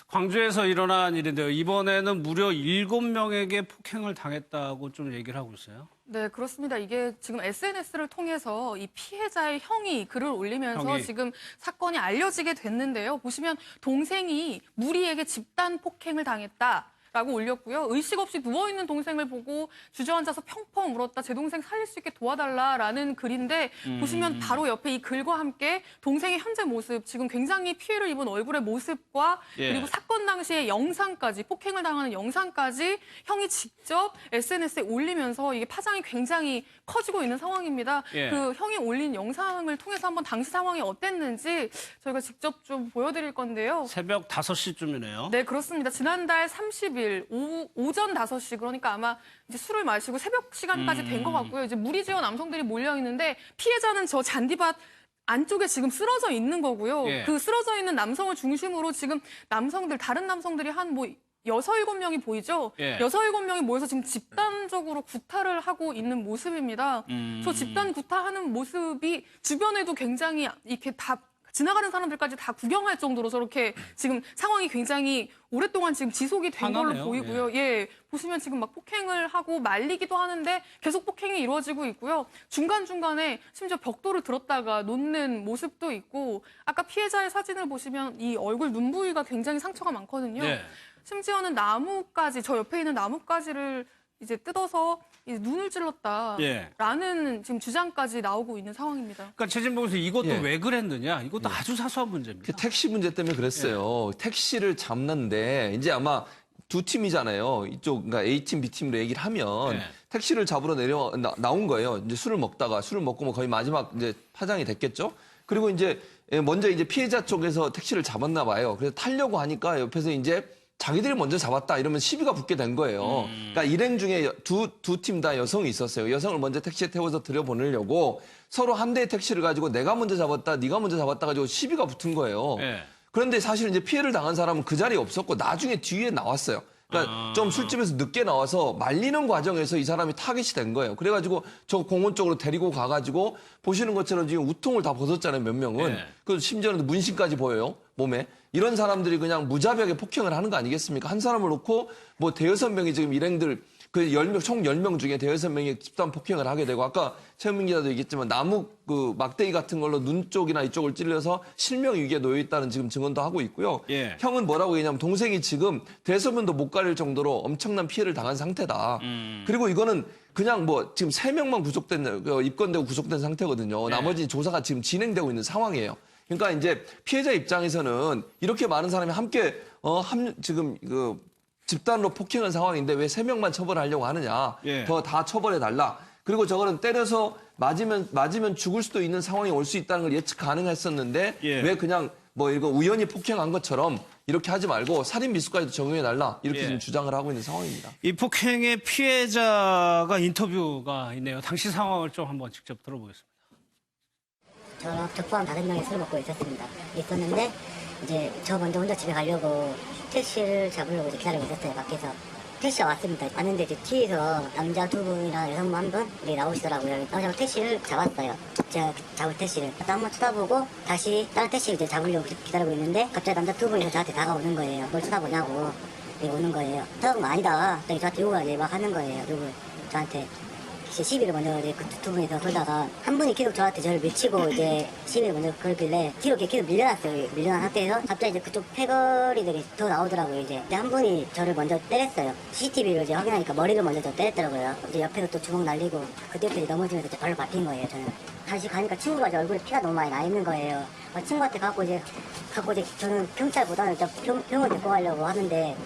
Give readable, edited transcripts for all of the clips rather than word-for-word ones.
광주에서 일어난 일인데요. 이번에는 무려 7명에게 폭행을 당했다고 좀 얘기를 하고 있어요. 네, 그렇습니다. 이게 지금 SNS를 통해서 이 피해자의 형이 글을 올리면서 지금 사건이 알려지게 됐는데요. 보시면 동생이 무리에게 집단 폭행을 당했다. 라고 올렸고요. 의식 없이 누워있는 동생을 보고 주저앉아서 펑펑 울었다. 제 동생 살릴 수 있게 도와달라라는 글인데 보시면 바로 옆에 이 글과 함께 동생의 현재 모습, 지금 굉장히 피해를 입은 얼굴의 모습과 그리고 사건 당시의 영상까지, 폭행을 당하는 영상까지 형이 직접 SNS에 올리면서 이게 파장이 굉장히 커지고 있는 상황입니다. 그 형이 올린 영상을 통해서 한번 당시 상황이 어땠는지 저희가 직접 좀 보여드릴 건데요. 새벽 5시쯤이네요. 네, 그렇습니다. 지난달 30일 오전 5시, 그러니까 아마 이제 술을 마시고 새벽 시간까지 된 것 같고요. 이제 무리지어 남성들이 몰려 있는데 피해자는 저 잔디밭 안쪽에 지금 쓰러져 있는 거고요. 그 쓰러져 있는 남성을 중심으로 지금 다른 남성들이 한 뭐 6, 7명이 보이죠? 6, 7명이 모여서 지금 집단적으로 구타를 하고 있는 모습입니다. 저 집단 구타하는 모습이 주변에도 굉장히 이렇게 다 지나가는 사람들까지 다 구경할 정도로 저렇게 지금 상황이 굉장히 오랫동안 지금 지속이 된 걸로 보이고요. 보시면 지금 막 폭행을 하고 말리기도 하는데 계속 폭행이 이루어지고 있고요. 중간중간에 심지어 벽돌을 들었다가 놓는 모습도 있고, 아까 피해자의 사진을 보시면 이 얼굴 눈 부위가 굉장히 상처가 많거든요. 심지어는 나무까지, 저 옆에 있는 나무까지를 이제 뜯어서 이제 눈을 찔렀다라는 지금 주장까지 나오고 있는 상황입니다. 그러니까 최진봉 교수, 이것도 왜 그랬느냐? 이것도 아주 사소한 문제입니다. 그 택시 문제 때문에 그랬어요. 택시를 잡는데 이제 아마 두 팀이잖아요. 이쪽, 그러니까 A팀, B팀으로 얘기를 하면 택시를 잡으러 나온 거예요. 이제 술을 먹고 뭐 거의 마지막 이제 파장이 됐겠죠. 그리고 이제 먼저 이제 피해자 쪽에서 택시를 잡았나 봐요. 그래서 타려고 하니까 옆에서 이제 자기들이 먼저 잡았다 이러면 시비가 붙게 된 거예요. 그러니까 일행 중에 두 팀 다 여성이 있었어요. 여성을 먼저 택시에 태워서 들여보내려고 서로 한 대의 택시를 가지고 내가 먼저 잡았다, 네가 먼저 잡았다 가지고 시비가 붙은 거예요. 그런데 사실 이제 피해를 당한 사람은 그 자리에 없었고 나중에 뒤에 나왔어요. 그러니까 좀 술집에서 늦게 나와서 말리는 과정에서 이 사람이 타겟이 된 거예요. 그래가지고 저 공원 쪽으로 데리고 가가지고 보시는 것처럼 지금 우통을 다 벗었잖아요, 몇 명은. 그 심지어는 문신까지 보여요, 몸에. 이런 사람들이 그냥 무자비하게 폭행을 하는 거 아니겠습니까? 한 사람을 놓고 뭐 대여섯 명이 지금 일행들 그 10명, 총 10명 중에 대여섯 명이 집단 폭행을 하게 되고, 아까 최은민 기자도 얘기했지만 나무 그 막대기 같은 걸로 눈 쪽이나 이쪽을 찔려서 실명 위기에 놓여 있다는 지금 증언도 하고 있고요. 형은 뭐라고 얘기냐면 동생이 지금 대소변도 못 가릴 정도로 엄청난 피해를 당한 상태다. 그리고 이거는 그냥 뭐 지금 3명만 입건되고 구속된 상태거든요. 나머지 조사가 지금 진행되고 있는 상황이에요. 그러니까 이제 피해자 입장에서는 이렇게 많은 사람이 함께 지금 그 집단으로 폭행한 상황인데 왜 3명만 처벌하려고 하느냐. 더 다 처벌해달라. 그리고 저거는 때려서 맞으면 죽을 수도 있는 상황이 올 수 있다는 걸 예측 가능했었는데 왜 그냥 뭐 이거 우연히 폭행한 것처럼 이렇게 하지 말고 살인 미수까지도 적용해달라. 이렇게 지금 주장을 하고 있는 상황입니다. 이 폭행의 피해자가 인터뷰가 있네요. 당시 상황을 좀 한번 직접 들어보겠습니다. 저 포함 5명이 술을 먹고 있었는데 이제 저 먼저 혼자 집에 가려고 택시를 잡으려고 이제 기다리고 있었어요, 밖에서. 택시가 왔습니다. 왔는데 이제 뒤에서 남자 2분이랑 여성분 1분 나오시더라고요. 나오자마자 택시를 잡았어요. 제가 잡을 택시를. 한번 쳐다보고 다시 다른 택시를 이제 잡으려고 기다리고 있는데 갑자기 남자 2분이 저한테 다가오는 거예요. 뭘 쳐다보냐고 오는 거예요. 쳐다본 거 아니다. 저한테 욕을 막 하는 거예요. 욕을 저한테. 시비를 먼저 이제 그 두 분이서 걸다가 한 분이 계속 저를 밀치고 이제 시비를 먼저 걸길래 뒤로 계속 밀려났어요. 밀려난 상태에서 갑자기 이제 그쪽 패거리들이 더 나오더라고요. 이제 한 분이 저를 먼저 때렸어요. CCTV로 이제 확인하니까 머리를 먼저 저 때렸더라고요. 이제 옆에서 또 주먹 날리고 그때부터 넘어지면서 이제 발로 밟힌 거예요. 저는 다시 가니까 친구가 제 얼굴에 피가 너무 많이 나 있는 거예요. 친구한테 갖고 이제 저는 경찰보다는 병원 데리고 가려고 하는데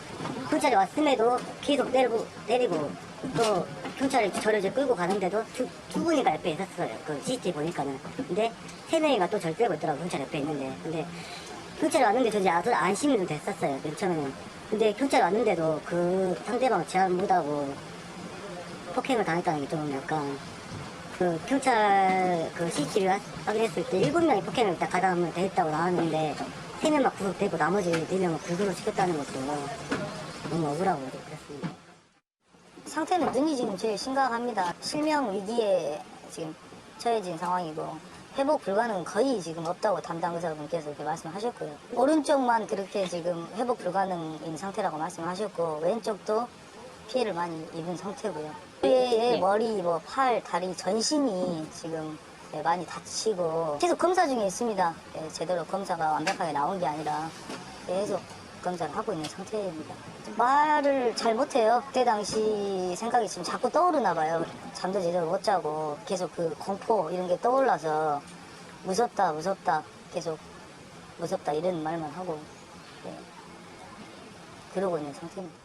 경찰이 왔음에도 계속 때리고 또 경찰이 저를 이제 끌고 가는데도 두 분이가 옆에 있었어요. 그 CCTV 보니까는. 근데 3명이가 또 저를 때리고 있더라고요. 경찰 옆에 있는데. 근데 경찰이 왔는데 저 이제 아주 안심이 좀 됐었어요. 맨 처음에는. 근데 경찰이 왔는데도 그 상대방 제한 못하고 폭행을 당했다는 게 좀 약간 그 경찰 그 CCTV 확인했을 때 7명이 폭행을 딱 가담을 됐다고 나왔는데 3명만 구속되고 나머지 4명은 불구속 시켰다는 것도 너무 억울하고 그렇습니다. 상태는 눈이 지금 제일 심각합니다. 실명 위기에 지금 처해진 상황이고 회복 불가능 거의 지금 없다고 담당 의사분께서 이렇게 말씀하셨고요. 오른쪽만 그렇게 지금 회복 불가능인 상태라고 말씀하셨고 왼쪽도 피해를 많이 입은 상태고요. 뇌의 머리, 뭐 팔, 다리, 전신이 지금 많이 다치고 계속 검사 중에 있습니다. 제대로 검사가 완벽하게 나온 게 아니라 계속 검사를 하고 있는 상태입니다. 말을 잘 못해요. 그때 당시 생각이 지금 자꾸 떠오르나 봐요. 잠도 제대로 못 자고 계속 그 공포 이런 게 떠올라서 무섭다 계속 무섭다 이런 말만 하고 그러고 있는 상태입니다.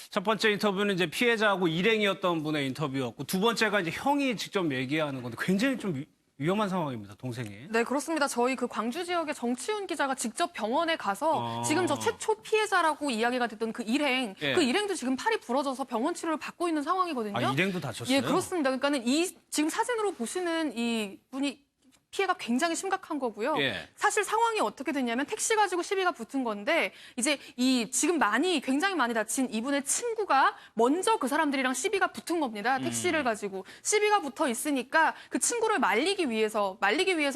첫 번째 인터뷰는 이제 피해자하고 일행이었던 분의 인터뷰였고 두 번째가 이제 형이 직접 얘기하는 건데 굉장히 좀 위험한 상황입니다, 동생이. 네, 그렇습니다. 저희 그 광주 지역의 정치훈 기자가 직접 병원에 가서 지금 저 최초 피해자라고 이야기가 됐던 그 일행, 예. 그 일행도 지금 팔이 부러져서 병원 치료를 받고 있는 상황이거든요. 아, 일행도 다쳤어요? 예, 그렇습니다. 그러니까는 이 지금 사진으로 보시는 이 분이 피해가 굉장히 심각한 거고요. 예. 사실 상황이 어떻게 됐냐면 택시 가지고 시비가 붙은 건데 이제 이 지금 굉장히 많이 다친 이분의 친구가 먼저 그 사람들이랑 시비가 붙은 겁니다. 택시를 가지고 시비가 붙어 있으니까 그 친구를 말리기 위해서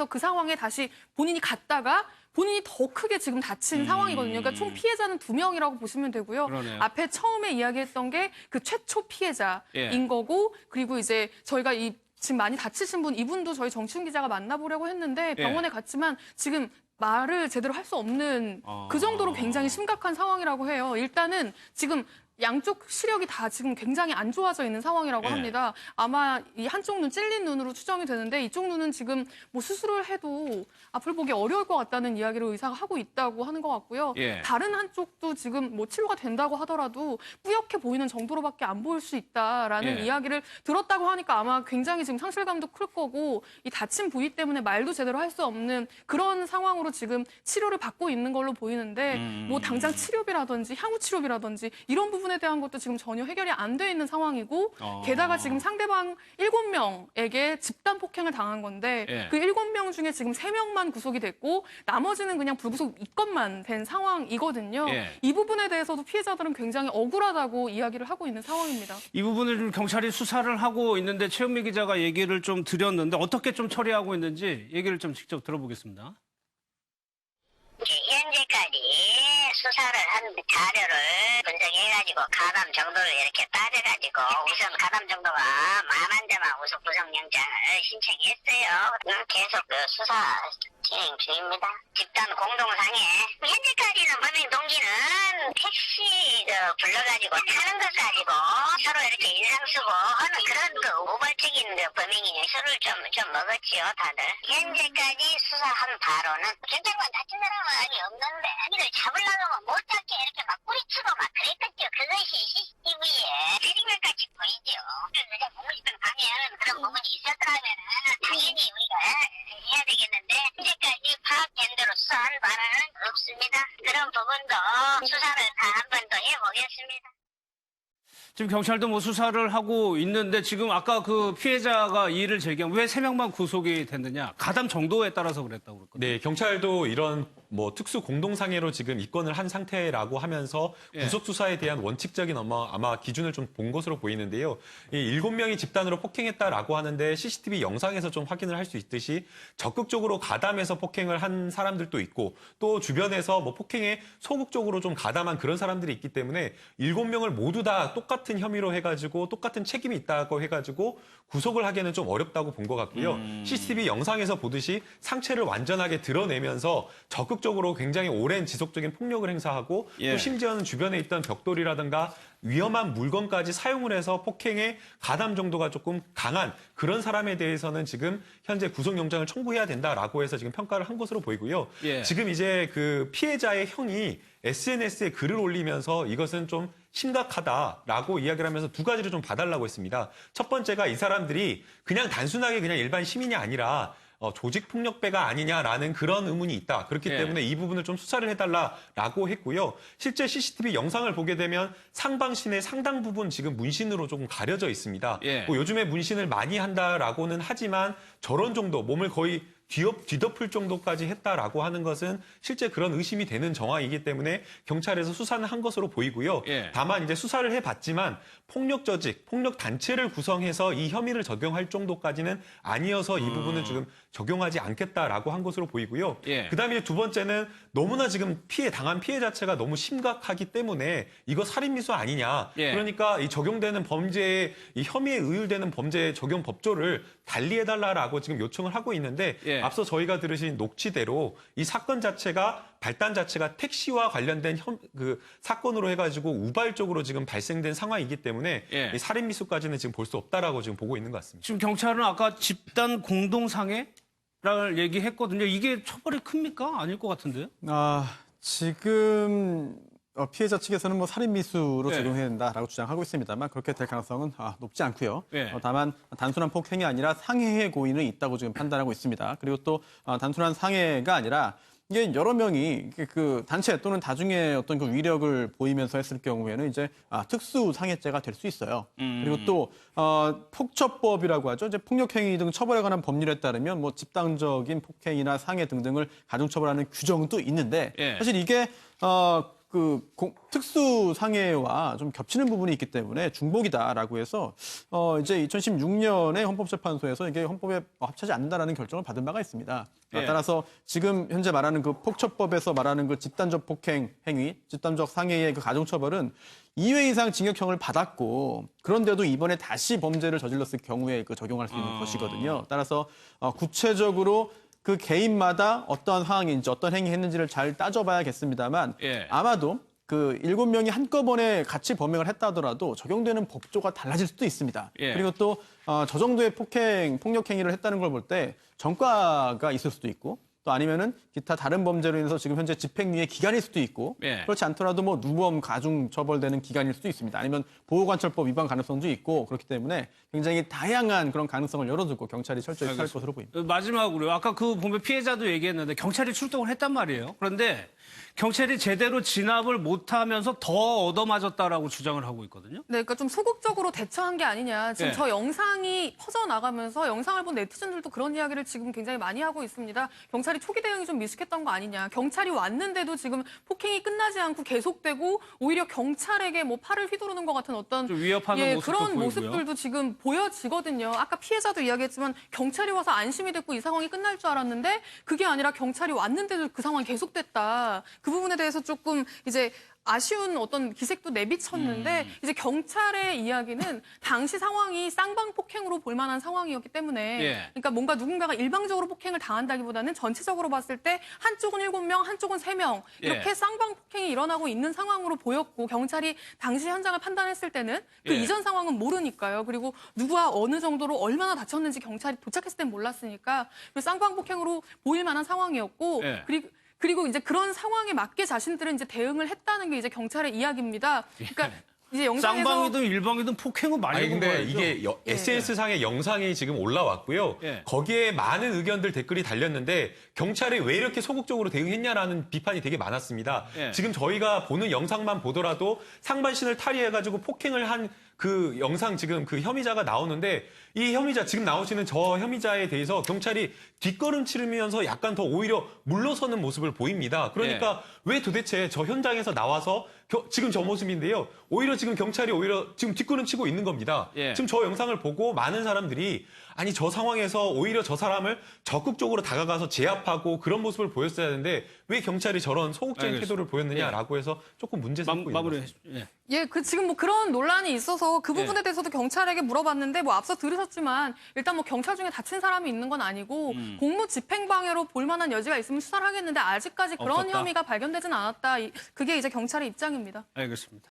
그 상황에 다시 본인이 갔다가 본인이 더 크게 지금 다친 상황이거든요. 그러니까 총 피해자는 2명이라고 보시면 되고요. 그러네요. 앞에 처음에 이야기했던 게 그 최초 피해자인 거고 그리고 이제 저희가 지금 많이 다치신 분, 이분도 저희 정치훈 기자가 만나보려고 했는데 병원에 갔지만 지금 말을 제대로 할 수 없는 그 정도로 굉장히 심각한 상황이라고 해요. 일단은 지금 양쪽 시력이 다 지금 굉장히 안 좋아져 있는 상황이라고 합니다. 아마 이 한쪽 눈 찔린 눈으로 추정이 되는데 이쪽 눈은 지금 뭐 수술을 해도 앞을 보기 어려울 것 같다는 이야기를 의사가 하고 있다고 하는 것 같고요. 예. 다른 한쪽도 지금 뭐 치료가 된다고 하더라도 뿌옇게 보이는 정도로밖에 안 보일 수 있다라는 예. 이야기를 들었다고 하니까 아마 굉장히 지금 상실감도 클 거고 이 다친 부위 때문에 말도 제대로 할 수 없는 그런 상황으로 지금 치료를 받고 있는 걸로 보이는데 뭐 당장 치료비라든지 향후 치료비라든지 이런 부분에 대한 것도 지금 전혀 해결이 안 돼 있는 상황이고 게다가 지금 상대방 7명에게 집단 폭행을 당한 건데 예. 그 7명 중에 지금 3명만 구속이 됐고 나머지는 그냥 불구속 입건만 된 상황이거든요. 예. 이 부분에 대해서도 피해자들은 굉장히 억울하다고 이야기를 하고 있는 상황입니다. 이 부분을 좀 경찰이 수사를 하고 있는데 최은미 기자가 얘기를 좀 드렸는데 어떻게 좀 처리하고 있는지 얘기를 좀 직접 들어보겠습니다. 현재까지 수사를 한 자료를 분석해가지고 가담 정도를 이렇게 따져가지고 우선 가담 정도가 만한 데만 우선 구속영장을 신청했어요. 계속 수사 진행 중입니다. 집단 공동상해. 현재까지는 범행 동기는 택시 불러가지고 타는 것 가지고 서로 이렇게 인상 쓰고 하는 그런 우발적인 범행이냐 술을 좀 먹었지요 다들. 현재까지 수사한 바로는 경찰관 다친 사람은 아직 없는데 이를 잡으려고 하면 못 잡게 이렇게 막 뿌리치고 막 그랬겠죠. 그것이 CCTV에 드리면까지 보이죠. 내가 보고 싶은 방에 그런 부분이 있었더라면 당연히 우리가 해야 되겠는데 현재까지 파악된 대로 수사한 바는 없습니다. 그런 부분도 수사를 다 한 번 더 해보겠습니다. 지금 경찰도 뭐 수사를 하고 있는데 지금 아까 그 피해자가 이의를 제기한 왜 3명만 구속이 됐느냐. 가담 정도에 따라서 그랬다고 그랬거든요. 네, 경찰도 이런 뭐 특수 공동상해로 지금 입건을 한 상태라고 하면서 구속 수사에 대한 원칙적인 아마 기준을 좀 본 것으로 보이는데요. 이 7명이 집단으로 폭행했다라고 하는데 CCTV 영상에서 좀 확인을 할 수 있듯이 적극적으로 가담해서 폭행을 한 사람들도 있고 또 주변에서 뭐 폭행에 소극적으로 좀 가담한 그런 사람들이 있기 때문에 7명을 모두 다 똑같은 혐의로 해가지고 똑같은 책임이 있다고 해가지고 구속을 하기에는 좀 어렵다고 본 것 같고요. CCTV 영상에서 보듯이 상체를 완전하게 드러내면서 적극적으로 굉장히 오랜 지속적인 폭력을 행사하고 또 심지어는 주변에 있던 벽돌이라든가 위험한 물건까지 사용을 해서 폭행의 가담 정도가 조금 강한 그런 사람에 대해서는 지금 현재 구속영장을 청구해야 된다라고 해서 지금 평가를 한 것으로 보이고요. 지금 이제 그 피해자의 형이 SNS에 글을 올리면서 이것은 좀 심각하다라고 이야기를 하면서 두 가지를 좀 봐달라고 했습니다. 첫 번째가 이 사람들이 그냥 단순하게 그냥 일반 시민이 아니라 조직폭력배가 아니냐라는 그런 의문이 있다. 그렇기 때문에 이 부분을 좀 수사를 해달라라고 했고요. 실제 CCTV 영상을 보게 되면 상반신의 상당 부분 지금 문신으로 조금 가려져 있습니다. 뭐 요즘에 문신을 많이 한다라고는 하지만 저런 정도 몸을 거의 뒤덮을 정도까지 했다라고 하는 것은 실제 그런 의심이 되는 정황이기 때문에 경찰에서 수사는 한 것으로 보이고요. 예. 다만 이제 수사를 해봤지만 폭력 조직, 폭력 단체를 구성해서 이 혐의를 적용할 정도까지는 아니어서 이 부분은 지금 적용하지 않겠다라고 한 것으로 보이고요. 예. 그다음에 두 번째는 너무나 지금 당한 피해 자체가 너무 심각하기 때문에 이거 살인미수 아니냐. 예. 그러니까 이 적용되는 범죄의 이 혐의에 의율되는 범죄 적용 법조를 달리해달라라고 지금 요청을 하고 있는데 예. 앞서 저희가 들으신 녹취대로 이 사건 자체가 발단 자체가 택시와 관련된 그 사건으로 해가지고 우발적으로 지금 발생된 상황이기 때문에 예. 이 살인미수까지는 지금 볼 수 없다라고 지금 보고 있는 것 같습니다. 지금 경찰은 아까 집단 공동상해를 얘기했거든요. 이게 처벌이 큽니까? 아닐 것 같은데요. 지금 피해자 측에서는 뭐 살인미수로 네. 적용해야 된다라고 주장하고 있습니다만 그렇게 될 가능성은 높지 않고요. 네. 다만 단순한 폭행이 아니라 상해의 고의는 있다고 지금 판단하고 있습니다. 그리고 또 단순한 상해가 아니라 이게 여러 명이 그 단체 또는 다중의 어떤 그 위력을 보이면서 했을 경우에는 이제 특수 상해죄가 될 수 있어요. 그리고 또 폭처법이라고 하죠. 이제 폭력행위 등 처벌에 관한 법률에 따르면 뭐 집단적인 폭행이나 상해 등등을 가중처벌하는 규정도 있는데 예. 사실 이게 특수 상해와 좀 겹치는 부분이 있기 때문에 중복이다라고 해서 이제 2016년에 헌법재판소에서 이게 헌법에 합치지 않는다라는 결정을 받은 바가 있습니다. 예. 따라서 지금 현재 말하는 그 폭처법에서 말하는 그 집단적 폭행 행위, 집단적 상해의 그 가중처벌은 2회 이상 징역형을 받았고 그런데도 이번에 다시 범죄를 저질렀을 경우에 그 적용할 수 있는 것이거든요. 따라서 구체적으로 그 개인마다 어떠한 상황인지 어떤 행위 했는지를 잘 따져봐야겠습니다만 예. 아마도 그 7명이 한꺼번에 같이 범행을 했다 하더라도 적용되는 법조가 달라질 수도 있습니다. 예. 그리고 또 저 정도의 폭력 행위를 했다는 걸 볼 때 전과가 있을 수도 있고 또 아니면은 기타 다른 범죄로 인해서 지금 현재 집행유예 기간일 수도 있고 예. 그렇지 않더라도 뭐 누범 가중 처벌되는 기간일 수도 있습니다. 아니면 보호관찰법 위반 가능성도 있고 그렇기 때문에 굉장히 다양한 그런 가능성을 열어두고 경찰이 철저히 수사할 것으로 보입니다. 마지막으로요. 아까 그 보면 피해자도 얘기했는데 경찰이 출동을 했단 말이에요. 그런데 경찰이 제대로 진압을 못하면서 더 얻어맞았다라고 주장을 하고 있거든요. 네, 그러니까 좀 소극적으로 대처한 게 아니냐. 지금 네. 저 영상이 퍼져나가면서 영상을 본 네티즌들도 그런 이야기를 지금 굉장히 많이 하고 있습니다. 경찰이 초기 대응이 좀 미숙했던 거 아니냐. 경찰이 왔는데도 지금 폭행이 끝나지 않고 계속되고 오히려 경찰에게 뭐 팔을 휘두르는 것 같은 어떤 좀 위협하는 모습도 그런 보이고요. 모습들도 지금 보여지거든요. 아까 피해자도 이야기했지만 경찰이 와서 안심이 됐고 이 상황이 끝날 줄 알았는데 그게 아니라 경찰이 왔는데도 그 상황이 계속됐다. 그 부분에 대해서 조금 이제 아쉬운 어떤 기색도 내비쳤는데 이제 경찰의 이야기는 당시 상황이 쌍방폭행으로 볼 만한 상황이었기 때문에 예. 그러니까 뭔가 누군가가 일방적으로 폭행을 당한다기보다는 전체적으로 봤을 때 한쪽은 7명, 한쪽은 3명 이렇게 예. 쌍방폭행이 일어나고 있는 상황으로 보였고 경찰이 당시 현장을 판단했을 때는 그 예. 이전 상황은 모르니까요. 그리고 누구와 어느 정도로 얼마나 다쳤는지 경찰이 도착했을 땐 몰랐으니까 그 쌍방폭행으로 보일 만한 상황이었고 예. 그리고 이제 그런 상황에 맞게 자신들은 이제 대응을 했다는 게 이제 경찰의 이야기입니다. 그러니까 이제 영상에서 쌍방이든 일방이든 폭행은 많이 아니 근데 먹어야죠. 이게 SNS상의 영상이 지금 올라왔고요. 예. 거기에 많은 의견들 댓글이 달렸는데 경찰이 왜 이렇게 소극적으로 대응했냐라는 비판이 되게 많았습니다. 예. 지금 저희가 보는 영상만 보더라도 상반신을 탈의해가지고 폭행을 한 그 영상 지금 그 혐의자가 나오는데 이 혐의자 지금 나오시는 저 혐의자에 대해서 경찰이 뒷걸음치면서 약간 더 오히려 물러서는 모습을 보입니다. 그러니까 왜 도대체 저 현장에서 나와서 지금 저 모습인데요. 오히려 지금 경찰이 오히려 지금 뒷걸음치고 있는 겁니다. 예. 지금 저 영상을 보고 많은 사람들이 아니 저 상황에서 오히려 저 사람을 적극적으로 다가가서 제압하고 그런 모습을 보였어야 하는데 왜 경찰이 저런 소극적인 알겠습니다. 태도를 보였느냐라고 해서 조금 문제 삼고 있는 것 마무리. 같습니다. 예. 그 지금 뭐 그런 논란이 있어서 그 부분에 예. 대해서도 경찰에게 물어봤는데 뭐 앞서 들으셨지만 일단 뭐 경찰 중에 다친 사람이 있는 건 아니고 공무 집행방해로 볼 만한 여지가 있으면 수사를 하겠는데 아직까지 그런 없었다. 혐의가 발견되진 않았다. 그게 이제 경찰의 입장입니다. 알겠습니다.